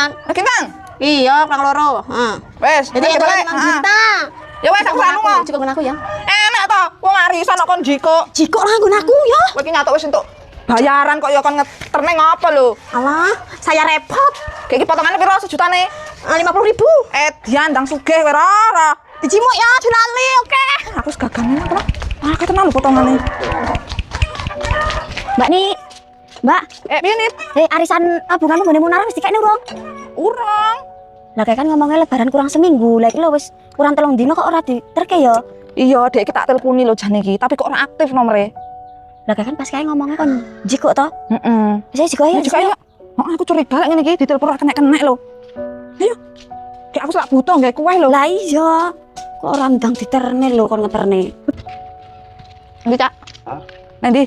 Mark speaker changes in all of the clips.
Speaker 1: Bang.
Speaker 2: Lagi Bang.
Speaker 1: Iya, Kang Loro.
Speaker 2: Wes,
Speaker 1: Jadi
Speaker 2: wes,
Speaker 1: ada
Speaker 2: boleh.
Speaker 1: 5 juta.
Speaker 2: Ya wes aku anu kok.
Speaker 1: Cukup aku ya.
Speaker 2: Enak to. Wong arisan kok kon jiko.
Speaker 1: Jiko lah nggon aku ya.
Speaker 2: Kowe iki nyatuk wis entuk bayaran kok ya kon ngeterne ngapa lho?
Speaker 1: Alah, saya repot.
Speaker 2: Kayak iki potongane piro sejutane?
Speaker 1: 50.000.
Speaker 2: Dian ndang sugih kowe ora.
Speaker 1: Dijimuk ya, dilali, oke.
Speaker 2: Aku segagane apa? Akeh tenan lho potongane.
Speaker 1: Mbak nih. Mbak,
Speaker 2: Piye Nit?
Speaker 1: arisan tabunganmu ngene Munarah wis dikekne urung?
Speaker 2: Urung.
Speaker 1: Lah kayak kan ngomongnya lebaran kurang seminggu, lah iki lho wis kurang 3 dino kok ora diterke ya.
Speaker 2: Iya, Dek iki tak telponi lho jan iki, tapi kok ora aktif nomere.
Speaker 1: Lah kayak kan pas kayak ngomongnya kon jiko to.
Speaker 2: Heeh.
Speaker 1: Saya jiko ya.
Speaker 2: Juga ya. Aku curiga lek ngene iki ditelepon ora kena-kena lho. Ayo. Kayak aku sak butuh nggae kue lho.
Speaker 1: Lah iya. Kok ora ndang diterne lho kon ngeterne.
Speaker 2: Ndi, Cak? Nanti.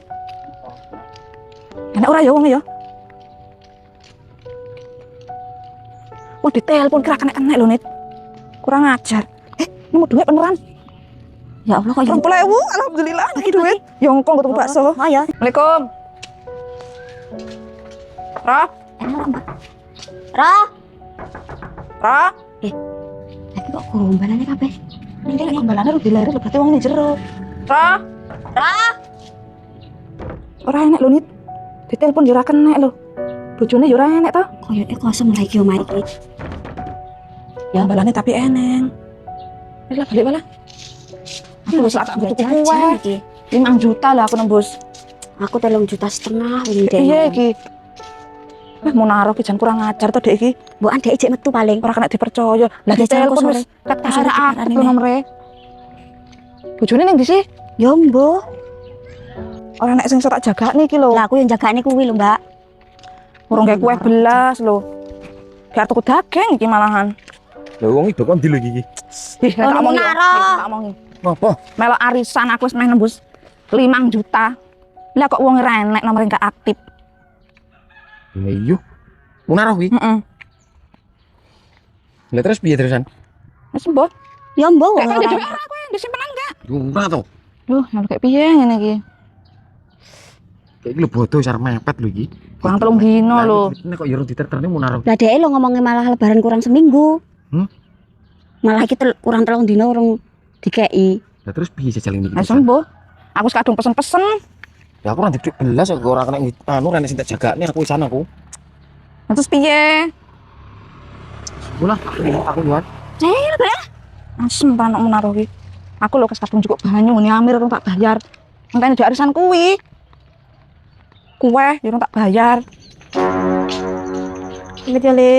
Speaker 2: Enak ora ya wong ya? Wah, ditelepon kira kena-kena lho, Nit. Kurang ajar. Nemu duit beneran.
Speaker 1: Ya Allah kok
Speaker 2: 20.000, alhamdulillah lagi duit. Yongkong ketemu bakso.
Speaker 1: Oh ya.
Speaker 2: Assalamualaikum. Ra,
Speaker 1: Roh.
Speaker 2: Ra.
Speaker 1: Tapi kok gombalannya kabeh.
Speaker 2: Ini lek gombalane udah dilari lho, berarti wong ini jero. Ra. Ora enak lho, Nit. Ditelepon yo ora kena lho. Bojone yo ora enak to.
Speaker 1: Koyoke kosong lagi omah iki.
Speaker 2: Ya balane tapi eneng. Wis lah balik malah. Aku wis tak butuh kue.
Speaker 1: Iki.
Speaker 2: 5 juta lah aku nembus.
Speaker 1: Aku 3,5 juta wingi deh.
Speaker 2: Iya iki. Mau naruh ki jan kurang ajar to Dek iki.
Speaker 1: Mbok andek ijek metu paling.
Speaker 2: Ora kena dipercaya. Lah
Speaker 1: Lah, jajan aku
Speaker 2: ditelepon
Speaker 1: sore.
Speaker 2: wis ketara
Speaker 1: Sore
Speaker 2: aku
Speaker 1: diparani,
Speaker 2: lho nomere. Bojone ning ndi sih?
Speaker 1: Yo mbok.
Speaker 2: Ora nek sing iso tak jagane iki lho.
Speaker 1: Lah aku yang jagane kuwi lho, Mbak.
Speaker 2: Urung gawe kue belas lho. Biar tuku daging iki malahan.
Speaker 3: Lha wong itu kon ndi lho iki?
Speaker 2: Ih, tak
Speaker 1: Oh,
Speaker 2: omongi.
Speaker 1: Naro.
Speaker 2: Tak omongi.
Speaker 3: Apa?
Speaker 2: Melok arisan aku wis meh nembus 5 juta. Lah kok wong ora enek nomor gak aktif.
Speaker 3: Ya iya. Munarah kuwi.
Speaker 2: Heeh.
Speaker 3: Lah terus piye terusan?
Speaker 2: Wis mbok.
Speaker 1: Yo mbok.
Speaker 2: Kayak di duit ora kowe, disimpen enggak?
Speaker 3: Ora to.
Speaker 2: Loh, nyaluk kayak piye ngene iki?
Speaker 3: Kayak iki lho bodoh sar mepet lho iki.
Speaker 2: Kurang 3 dino lho.
Speaker 3: Nek kok ya urung diterterne Munarah.
Speaker 1: Lah dhek lo ngomongnya malah lebaran kurang seminggu. Malah iki kurang 3 dino urung dikei.
Speaker 3: Lah terus piye jajal ini?
Speaker 2: Wis mbok. Aku wis kadung pesen-pesen.
Speaker 3: Ya aku ora duit belas kok ora kena anu rene sing tak jagane aku sana aku.
Speaker 2: Terus piye?
Speaker 3: Ulah aku luar.
Speaker 2: Asem ta nek menaruh iki. Aku lho kes kadung cukup banyu ngene Amir urung tak bayar. Entene di arisan kuwi. Kue yo urung tak bayar.
Speaker 1: Iki